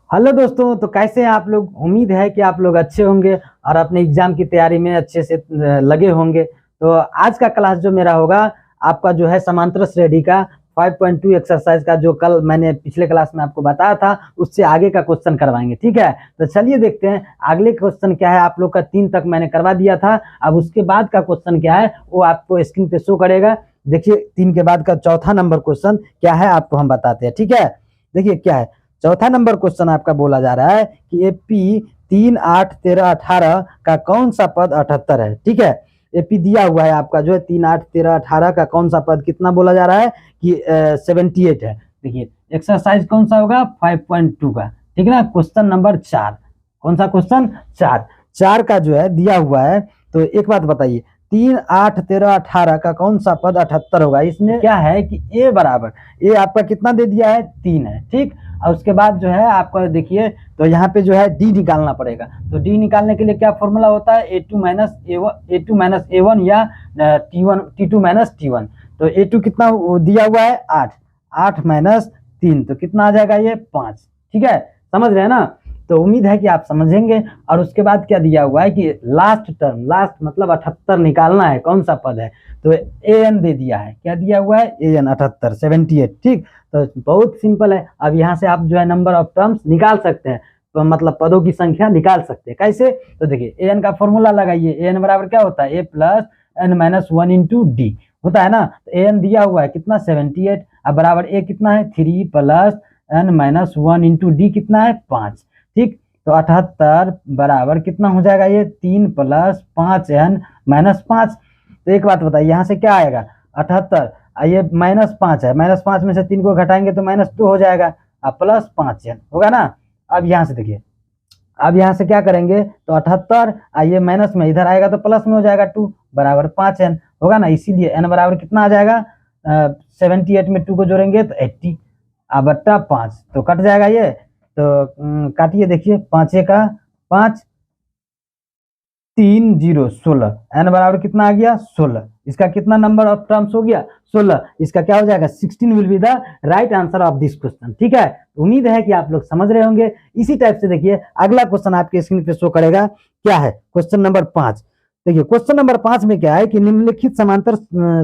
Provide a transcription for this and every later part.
Hello दोस्तों, तो कैसे हैं आप लोग। उम्मीद है कि आप लोग अच्छे होंगे और अपने एग्जाम की तैयारी में अच्छे से लगे होंगे। तो आज का क्लास जो मेरा होगा आपका जो है समांतर श्रेणी का 5.2 एक्सरसाइज का, जो कल मैंने पिछले क्लास में आपको बताया था उससे आगे का क्वेश्चन करवाएंगे। ठीक है, तो चलिए देखते हैं अगले क्वेश्चन क्या है। आप लोग का 3 तक मैंने करवा दिया था। अब उसके बाद का क्वेश्चन क्या है वो आपको स्क्रीन पे शो करेगा। देखिए 3 के बाद का चौथा नंबर क्वेश्चन क्या है आपको हम बताते हैं। ठीक है, देखिए क्या है। चौथा नंबर क्वेश्चन आपका बोला जा रहा है कि एपी 3, 8, 13, 18 का कौन सा पद 78 है। ठीक है, एपी दिया हुआ है आपका जो है 3, 8, 13, 18 का कौन सा पद कितना बोला जा रहा है कि 78 है। देखिए एक्सरसाइज कौन सा होगा 5.2 का। ठीक है ना, क्वेश्चन नंबर 4। कौन सा क्वेश्चन 4 4 का जो है दिया हुआ है। तो एक बात बताइए, 3, 8, 13, 18 का कौन सा पद 78 होगा। इसमें क्या है कि ए बराबर, ए आपका कितना दे दिया है 3 है। ठीक, और उसके बाद जो है आपका देखिए, तो यहाँ पे जो है डी निकालना पड़ेगा। तो डी निकालने के लिए क्या फॉर्मूला होता है, A two minus A one या T two minus T one. तो ए टू कितना दिया हुआ है 8, 8 माइनस 3 तो कितना आ जाएगा ये 5। ठीक है, समझ रहे हैं ना। तो उम्मीद है कि आप समझेंगे। और उसके बाद क्या दिया हुआ है कि लास्ट टर्म, लास्ट मतलब 78 निकालना है, कौन सा पद है। तो ए एन दे दिया है, क्या दिया हुआ है ए एन 78, 78। ठीक, तो बहुत सिंपल है। अब यहाँ से आप जो है नंबर ऑफ टर्म्स निकाल सकते हैं, तो मतलब पदों की संख्या निकाल सकते हैं। कैसे, तो देखिए ए एन का फॉर्मूला लगाइए। ए एन बराबर क्या होता है, A plus N minus 1 into D होता है ना। तो ए एन दिया हुआ है कितना 78, अब बराबर ए कितना है 3 plus N minus 1 into D कितना है 5। ठीक, तो 78 बराबर कितना हो जाएगा ये 3 प्लस 5 एन माइनस 5। तो एक बात बताइए यहाँ से क्या आएगा 78, ये -5 है, -5 में से 3 को घटाएंगे तो -2 हो जाएगा, अब +5 एन होगा ना। अब यहाँ से देखिए, अब यहाँ से क्या करेंगे तो 78 ये माइनस में इधर आएगा तो प्लस में हो जाएगा 2 बराबर 5 एन होगा ना। इसीलिए एन बराबर कितना आ जाएगा 78 में 2 को जोड़ेंगे तो 80, अब बट्टा 5 तो कट जाएगा ये। तो काटिए, देखिए 5 का 5, 3 0 16, एन बराबर कितना आ गया 16। इसका कितना नंबर ऑफ टर्म्स हो गया 16। इसका क्या हो जाएगा 16 will be the right answer of this question. ठीक है, उम्मीद है कि आप लोग समझ रहे होंगे। इसी टाइप से देखिए अगला क्वेश्चन आपके स्क्रीन पे शो करेगा, क्या है क्वेश्चन नंबर 5। देखिए क्वेश्चन नंबर 5 में क्या है कि निम्नलिखित समांतर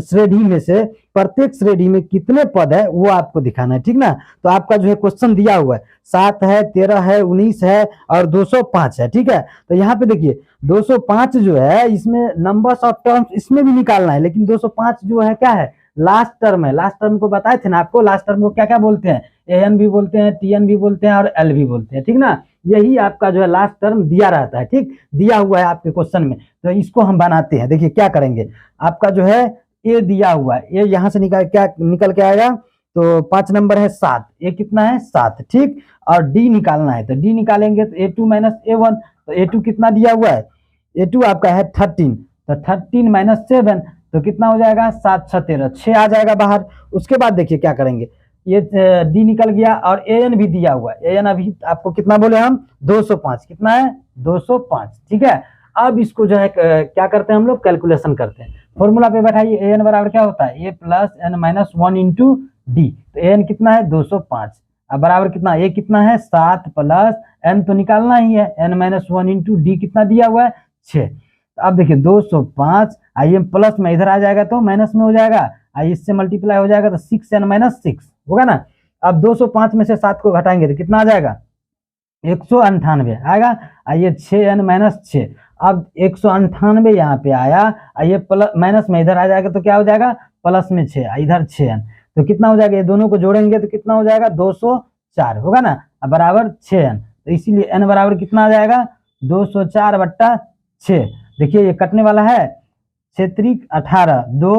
श्रेणी में से प्रत्येक श्रेणी में कितने पद है वो आपको दिखाना है। ठीक ना, तो आपका जो है क्वेश्चन दिया हुआ है 7 है, 13 है, 19 है और 205 है। ठीक है, तो यहाँ पे देखिए 205 जो है इसमें नंबर्स ऑफ टर्म्स इसमें भी निकालना है, लेकिन 205 जो है क्या है लास्ट टर्म है। लास्ट टर्म को बताए थे ना आपको, लास्ट टर्म को क्या क्या बोलते हैं, ए एन भी बोलते हैं, टी एन भी बोलते हैं और एल भी बोलते हैं। ठीक ना, यही आपका जो है लास्ट टर्म दिया रहता है। ठीक, दिया हुआ है आपके क्वेश्चन में, तो इसको हम बनाते हैं। देखिए क्या करेंगे, आपका जो है ए दिया हुआ है, ए यहाँ से निकल के आएगा। तो 5 नंबर है 7, ए कितना है 7। ठीक, और डी निकालना है, तो डी निकालेंगे तो A two minus A one. तो ए टू कितना दिया हुआ है, ए टू आपका है 13, तो 13 माइनस 7 तो कितना हो जाएगा 7 6 13, 6 आ जाएगा बाहर। उसके बाद देखिए क्या करेंगे, ये डी निकल गया और ए एन भी दिया हुआ है। ए एन अभी आपको कितना बोले हम 205, कितना है 205। ठीक है, अब इसको जो है क्या करते हैं हम लोग कैलकुलेशन करते हैं। फॉर्मूला पे बैठाइए, ए एन बराबर क्या होता है A plus N minus 1 into D. तो ए एन कितना है 205, अब बराबर कितना ए कितना है 7 प्लस एन तो निकालना ही है एन माइनस 1 इंटू डी कितना दिया हुआ है 6। तो अब देखिए 205 आई एम प्लस में इधर आ जाएगा तो माइनस में हो जाएगा, आई इससे मल्टीप्लाई हो जाएगा तो 6 एन माइनस 6 होगा ना। अब 205 में से 7 को घटाएंगे तो कितना आ जाएगा 198 आएगा, आइए 6 एन माइनस 6। अब 198 यहाँ पे आया, आइए प्लस माइनस में इधर आ जाएगा तो क्या हो जाएगा प्लस में 6, इधर 6 एन तो कितना हो जाएगा, ये दोनों को जोड़ेंगे तो कितना हो जाएगा 204 होगा ना, अब बराबर 6 एन। तो इसीलिए एन बराबर कितना आ जाएगा 204 बट्टा 6। देखिए ये कटने वाला है, 6 18 2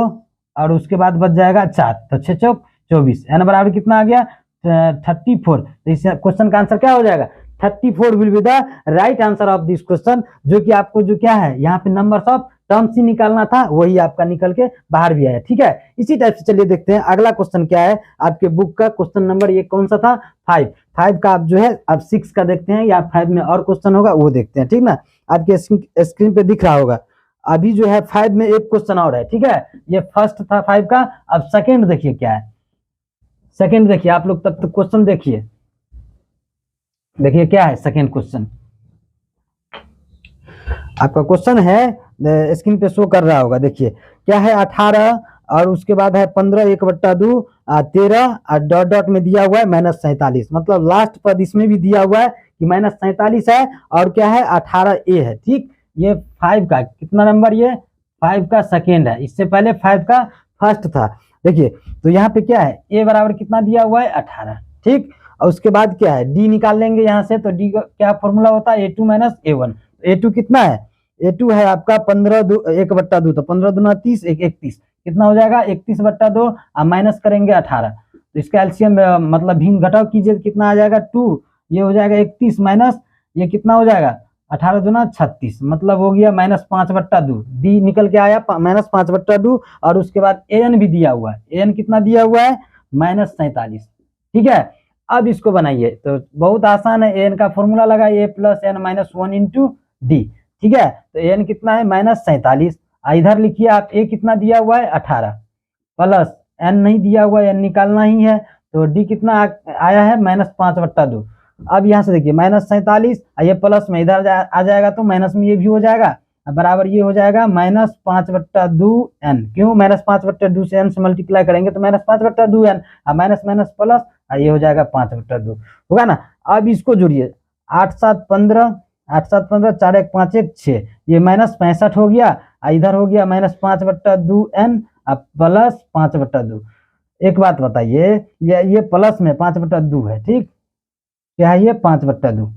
और उसके बाद बच जाएगा 4, तो 6 चौक 24, एन बराबर कितना आ गया 34। तो इस क्वेश्चन का आंसर क्या हो जाएगा 34 will be the right answer of this question. जो कि आपको जो क्या है यहाँ पे नंबर्स ऑफ टर्म्स ही निकालना था, वही आपका निकल के बाहर भी आया। ठीक है, इसी टाइप से चलिए देखते हैं अगला क्वेश्चन क्या है आपके बुक का। क्वेश्चन नंबर ये कौन सा था 5 का। आप जो है अब 6 का देखते हैं या 5 में और क्वेश्चन होगा वो देखते हैं। ठीक ना, आपके स्क्रीन पे दिख रहा होगा। अभी जो है 5 में एक क्वेश्चन और है। ठीक है, ये फर्स्ट था 5 का, अब सेकेंड देखिए क्या है। सेकेंड देखिए आप लोग तब तक क्वेश्चन देखिए, देखिए क्या है सेकेंड क्वेश्चन, आपका क्वेश्चन है, स्क्रीन पे शो कर रहा होगा। देखिए क्या है, 18 और उसके बाद है 15 1/2 13 और डॉट डॉट में दिया हुआ है -47, मतलब लास्ट पद इसमें भी दिया हुआ है कि -47 है और क्या है 18A है। ठीक, ये 5 का कितना नंबर, ये 5 का सेकेंड है, इससे पहले 5 का फर्स्ट था। देखिए तो यहाँ पे क्या है, ए बराबर कितना दिया हुआ है 18। ठीक, और उसके बाद क्या है, डी निकाल लेंगे यहाँ से, तो डी का क्या फॉर्मूला होता है, A2 - A1। A2 कितना है, A2 है आपका 15 1/2, तो 15 दूना 30 1 31, कितना हो जाएगा 31/2 माइनस करेंगे 18, तो इसका एलसीएम मतलब भिन्न घटाव कीजिए तो कितना आ जाएगा 2, ये हो जाएगा 31 माइनस ये कितना हो जाएगा 18 दूना 36, मतलब हो गया -5/2, डी निकल के आया -5/2। और उसके बाद एन भी दिया हुआ है, एन कितना दिया हुआ है -47। ठीक है, अब इसको बनाइए तो बहुत आसान है, एन का फॉर्मूला लगाइए +n - 1 × डी। ठीक है, तो एन कितना है -47, इधर लिखिए आप ए कितना दिया हुआ है 18 प्लस एन नहीं दिया हुआ है, एन निकालना ही है, तो डी कितना आया है -5/2। अब यहाँ से देखिए -47 ये प्लस में इधर आ जाएगा तो माइनस में ये भी हो जाएगा, बराबर ये हो जाएगा -5/2 एन। क्यों, -5/2 से एन से मल्टीप्लाई करेंगे तो -5/2 एन, माइनस माइनस प्लस, ये हो जाएगा 5/2 होगा ना। अब इसको जोड़िए 8 7 15 8 7 15 4 1 5 1 6, ये -65 हो गया, इधर हो गया -5/2 एन प्लस 5/2। एक बात बताइए, ये प्लस में 5/2 है, ठीक, क्या है ये 5/2।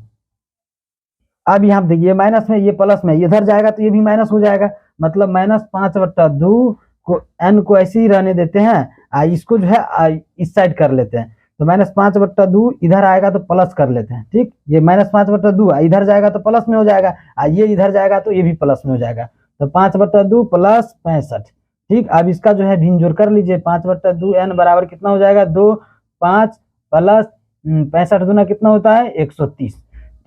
अब यहाँ देखिए माइनस में ये प्लस में इधर जाएगा तो ये भी माइनस हो जाएगा, मतलब -5/2 को एन को ऐसे ही रहने देते हैं, इसको जो है इस साइड कर लेते हैं, तो -5/2 इधर आएगा तो प्लस कर लेते हैं। ठीक, ये -5/2 इधर जाएगा तो प्लस में हो जाएगा, ये इधर जाएगा तो ये भी प्लस में हो जाएगा, तो 5/2 प्लस 65। ठीक, अब इसका जो है भिन्न जोड़ कर लीजिए, 5/2 एन बराबर कितना हो जाएगा 2 5 प्लस 65 दूना कितना होता है 130,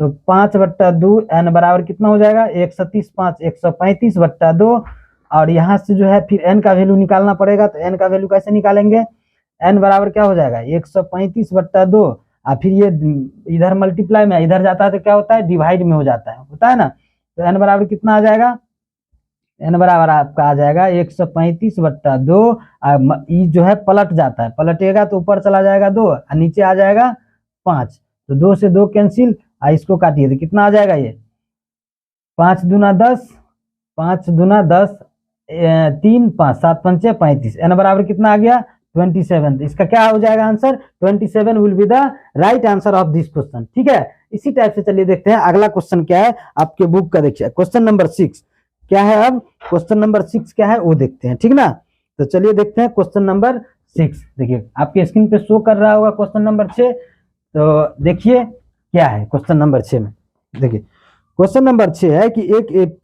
तो 5/2 एन बराबर कितना हो जाएगा 130 5 135/2। और यहाँ से जो है फिर एन का वैल्यू निकालना पड़ेगा, तो एन का वैल्यू कैसे निकालेंगे, एन बराबर क्या हो जाएगा 135/2, और फिर ये इधर मल्टीप्लाई में इधर जाता है तो क्या होता है डिवाइड में हो जाता है, होता है ना। तो एन बराबर कितना आ जाएगा, एन बराबर आपका आ जाएगा 135/2, ई जो है पलट जाता है, पलटेगा तो ऊपर चला जाएगा 2 और नीचे आ जाएगा 5, तो 2 से 2 कैंसिल, इसको काटिए तो कितना आ जाएगा ये 5 दूना 10 5 दूना 10 3 5 7 5 35, एन बराबर कितना आ गया 27। इसका क्या हो जाएगा answer 27 will be the right answer of this question. ठीक है, इसी टाइप से चलिए देखते हैं अगला क्वेश्चन क्या है आपके बुक का। देखिए क्वेश्चन नंबर 6 क्या है, अब क्वेश्चन नंबर 6 क्या है वो देखते हैं, ठीक ना। तो चलिए देखते हैं क्वेश्चन नंबर 6। देखिए आपके स्क्रीन पे शो कर रहा होगा क्वेश्चन नंबर 6, तो देखिए क्या है क्वेश्चन नंबर 6 में। देखिए क्वेश्चन नंबर 6 है कि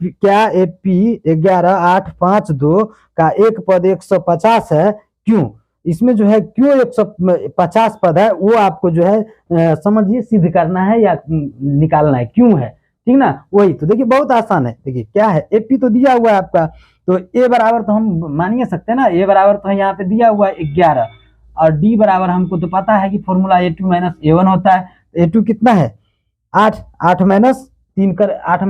क्या AP 11 8 5 2 का एक पद 150 है, क्यों। इसमें जो है क्यों 150 पद है वो आपको जो है समझिए सिद्ध करना है या निकालना है, क्यों है, ठीक ना। वही तो देखिए बहुत आसान है। देखिए क्या है, AP तो दिया हुआ है आपका, तो A बराबर तो हम मान ही सकते हैं ना, A बराबर तो यहाँ पे दिया हुआ है 11, और D बराबर हमको तो पता है कि फॉर्मूला A2 - A1 होता है। A2 कितना है 8 8 माइनस 3 कर 8 -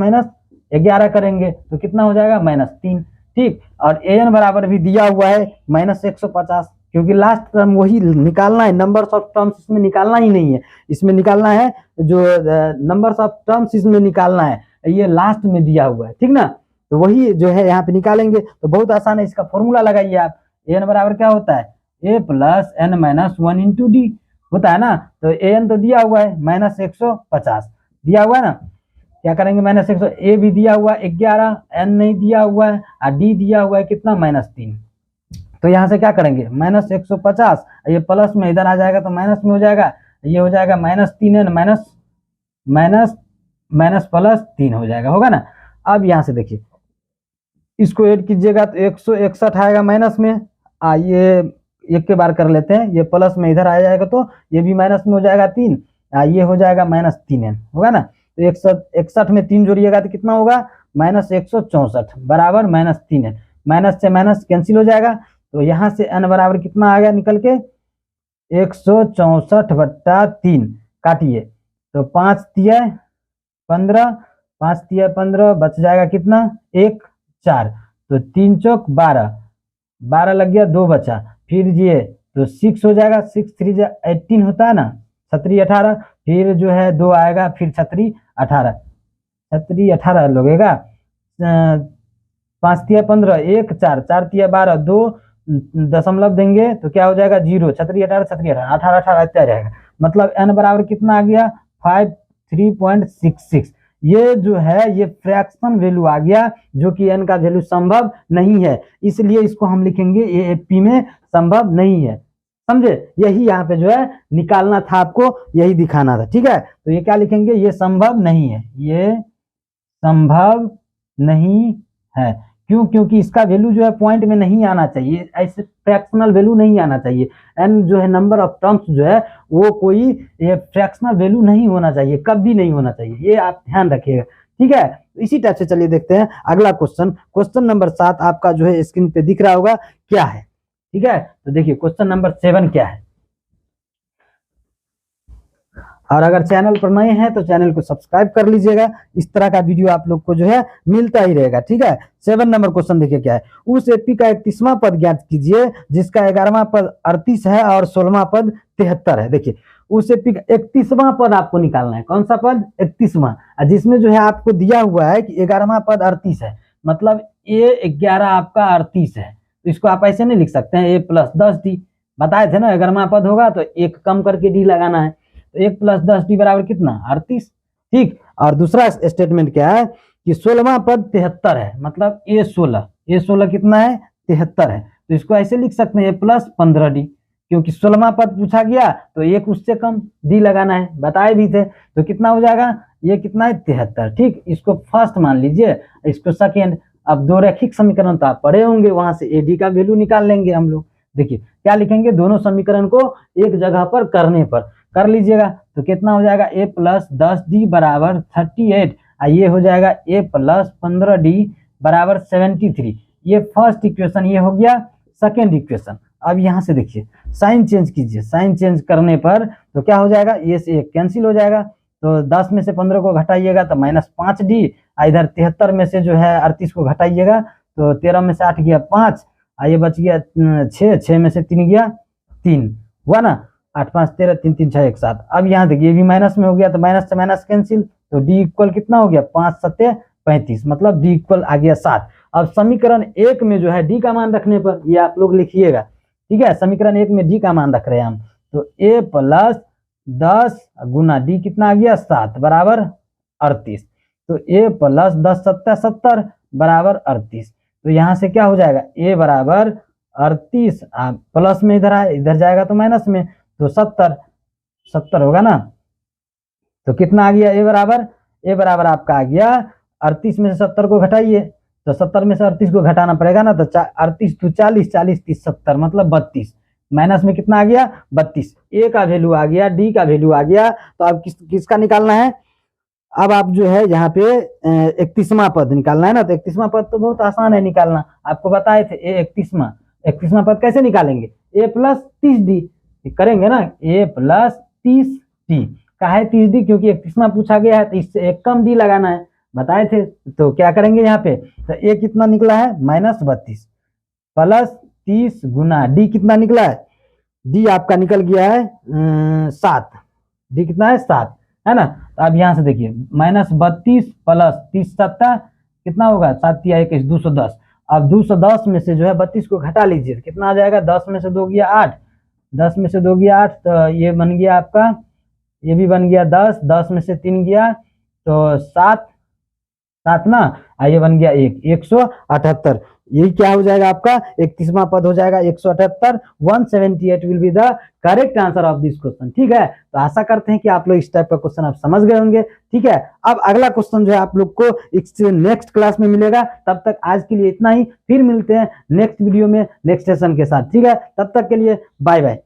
11 करेंगे तो कितना हो जाएगा -3। ठीक, और AN बराबर भी दिया हुआ है -150, क्योंकि लास्ट टर्म वही निकालना है, नंबर्स ऑफ टर्म्स इसमें निकालना ही नहीं है, इसमें निकालना है जो नंबर्स ऑफ टर्म्स इसमें निकालना है, ये लास्ट में दिया हुआ है, ठीक ना। तो वही जो है यहाँ पे निकालेंगे, तो बहुत आसान है, इसका फॉर्मूला लगाइए आप। AN बराबर क्या होता है A + n - 1 × D होता है ना, तो AN तो दिया हुआ है -150 दिया हुआ है ना, क्या करेंगे -100, ए भी दिया हुआ है 11, एन नहीं दिया हुआ है, और डी दिया हुआ है कितना -3, तो यहाँ से क्या करेंगे -150, ये प्लस में इधर आ जाएगा तो माइनस में हो जाएगा, ये हो जाएगा -3n माइनस प्लस 3 हो जाएगा, होगा ना। अब यहाँ से देखिए इसको ऐड कीजिएगा तो 161 आएगा माइनस में, ये एक के बार कर लेते हैं, ये प्लस में इधर आ जाएगा तो ये भी माइनस में हो जाएगा 3, ये हो जाएगा -3n, होगा ना। तो 161 में 3 जोड़िएगा तो कितना होगा -164 बराबर -3n, माइनस से माइनस कैंसिल हो जाएगा, तो यहाँ से n बराबर कितना आ गया निकल के 164/3, काटिए तो 5 तिया 15, 5 तिया 15, बच जाएगा कितना 1 4, तो 3 चौक 12, 12 लग गया, 2 बचा, फिर ये तो 6 हो जाएगा, 6 3 18 होता है ना, 17 18, फिर जो है 2 आएगा, फिर 17 18, 17 18 लगेगा, 5 तिया 15, 1 4, 4 तिया 12, 2 दशमलव देंगे तो क्या हो जाएगा 0, 36 18, 36 18, 18 18 इतना रहेगा। मतलब n बराबर कितना आ गया 53.66। ये जो है ये फ्रैक्शन वैल्यू आ गया, जो कि n का वैल्यू संभव नहीं है, इसलिए इसको हम लिखेंगे AFP में संभव नहीं है। समझे, यही यहाँ पे जो है निकालना था आपको, यही दिखाना था। ठीक है, तो ये क्या लिखेंगे, ये संभव नहीं है, ये संभव नहीं है। क्यों? क्योंकि इसका वैल्यू जो है पॉइंट में नहीं आना चाहिए, ऐसे फ्रैक्शनल वैल्यू नहीं आना चाहिए। एन जो है नंबर ऑफ टर्म्स जो है वो कोई फ्रैक्शनल वैल्यू नहीं होना चाहिए, कभी नहीं होना चाहिए, ये आप ध्यान रखिएगा। ठीक है, तो इसी टाइप से चलिए देखते हैं अगला क्वेश्चन। क्वेश्चन नंबर 7 आपका जो है स्क्रीन पे दिख रहा होगा, क्या है। ठीक है, तो देखिए क्वेश्चन नंबर 7 क्या है। और अगर चैनल पर नए हैं तो चैनल को सब्सक्राइब कर लीजिएगा, इस तरह का वीडियो आप लोग को जो है मिलता ही रहेगा। ठीक है, 7 नंबर क्वेश्चन देखिए क्या है। उस एपी का 31वां पद ज्ञात कीजिए जिसका 11वां पद 38 है और 16वां पद 73 है। देखिए उस एपी का 31वां पद आपको निकालना है। कौन सा पद? 31वां, जिसमें जो है आपको दिया हुआ है कि 11वां पद 38 है, मतलब A11 आपका 38 है। तो इसको आप ऐसे नहीं लिख सकते हैं A + 10D, बताए थे ना 11वां पद होगा तो एक कम करके D लगाना है, तो 1 + 10D बराबर कितना 38। ठीक, और दूसरा स्टेटमेंट क्या है कि 16वां पद 73 है, मतलब A16 कितना है 73 है। तो इसको ऐसे लिख सकते हैं A + 15D, क्योंकि 16वां पद पूछा गया तो एक उससे कम D लगाना है, बताए भी थे। तो कितना हो जाएगा, ये कितना है 73। ठीक, इसको फर्स्ट मान लीजिए, इसको सेकेंड। अब दो रैखिक समीकरण तो आप पढ़े होंगे, वहां से AD का वैल्यू निकाल लेंगे हम लोग। देखिए क्या लिखेंगे, दोनों समीकरण को एक जगह पर करने पर कर लीजिएगा, तो कितना हो जाएगा A + 10D बराबर 38, ये हो जाएगा A + 15D बराबर 73। ये फर्स्ट इक्वेशन ये हो गया। सेकेंड इक्वेशन, अब यहाँ से देखिए साइन चेंज कीजिए, साइन चेंज करने पर तो क्या हो जाएगा, ये से एक कैंसिल हो जाएगा, तो 10 में से 15 को घटाइएगा तो -5D, इधर 73 में से जो है 38 को घटाइएगा तो 13 में से 8 गया 5, ये बच गया 6 में से 3 गया 3, हुआ ना, 8 5 13, 3 3 6 1 7। अब यहाँ देखिए ये भी माइनस में हो गया तो माइनस से माइनस कैंसिल, तो D इक्वल कितना हो गया 5 7 35, मतलब D इक्वल आ गया 7। अब समीकरण 1 में जो है D का मान रखने पर, ये आप लोग लिखिएगा। ठीक है, समीकरण 1 में D का मान रख रहे हैं हम, तो A + 10 गुना D कितना आ गया 7 बराबर 38, तो A + 10 7 70 बराबर 38। तो यहाँ से क्या हो जाएगा, A बराबर 38, प्लस में इधर आए, इधर जाएगा तो माइनस में, तो 70 होगा ना। तो कितना आ गया A बराबर आपका आ गया 38 में से 70 को घटाइए, तो 70 में से 38 को घटाना पड़ेगा ना, तो 38 तो 40, 40 30 70, मतलब 32, माइनस में कितना आ गया 32। A का वैल्यू आ गया, D का वैल्यू आ गया, तो अब किसका निकालना है। अब आप जो है यहाँ पे 31वां पद निकालना है ना, तो 31वां पद तो बहुत आसान है निकालना, आपको बताए थे। 31वां पद कैसे निकालेंगे, A + 30D करेंगे ना, A + 30D। काहे 30D, क्योंकि 31वां पूछा गया है तो इससे एक कम D लगाना है, बताए थे। तो क्या करेंगे यहाँ पे, तो A कितना निकला है -32 + 30 गुना D कितना निकला है, D आपका निकल गया है 7, D कितना है 7, है ना। तो अब यहाँ से देखिए -32 + 30 7 कितना होगा, 7 × 1 = 210। अब 210 में से जो है 32 को घटा लीजिए, कितना आ जाएगा, 10 में से 2 गया 8, 10 में से 2 गया 8, तो ये बन गया आपका, ये भी बन गया 10, 10 में से 3 गया तो 7 ना, ये बन गया 178। यही क्या हो जाएगा आपका 31वां पद हो जाएगा 178, 178 will be the correct answer of this question. ठीक है, तो आशा करते हैं कि आप लोग इस टाइप का क्वेश्चन आप समझ गए होंगे। ठीक है, अब अगला क्वेश्चन जो है आप लोग को नेक्स्ट क्लास में मिलेगा। तब तक आज के लिए इतना ही, फिर मिलते हैं नेक्स्ट वीडियो में नेक्स्ट सेशन के साथ। ठीक है, तब तक के लिए बाय बाय।